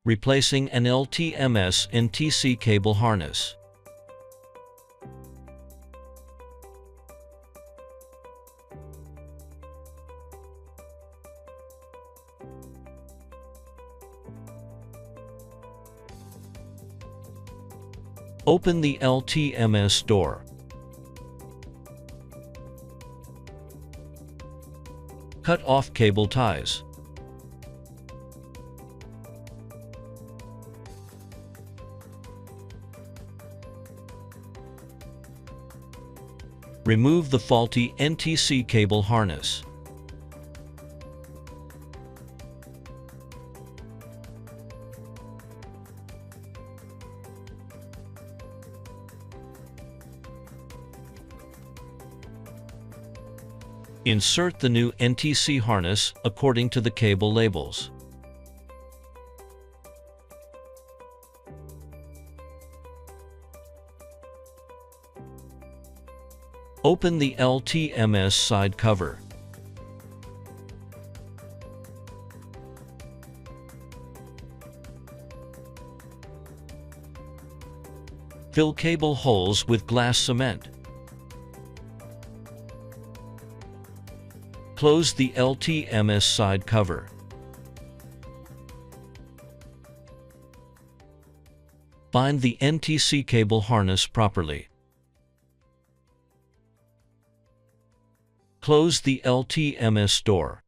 Replacing an LTMS NTC cable harness. Open the LTMS door. Cut off cable ties. Remove the faulty NTC cable harness. Insert the new NTC harness according to the cable labels. Open the LTMS side cover. Fill cable holes with glass cement. Close the LTMS side cover. Bind the NTC cable harness properly. Close the LTMS door.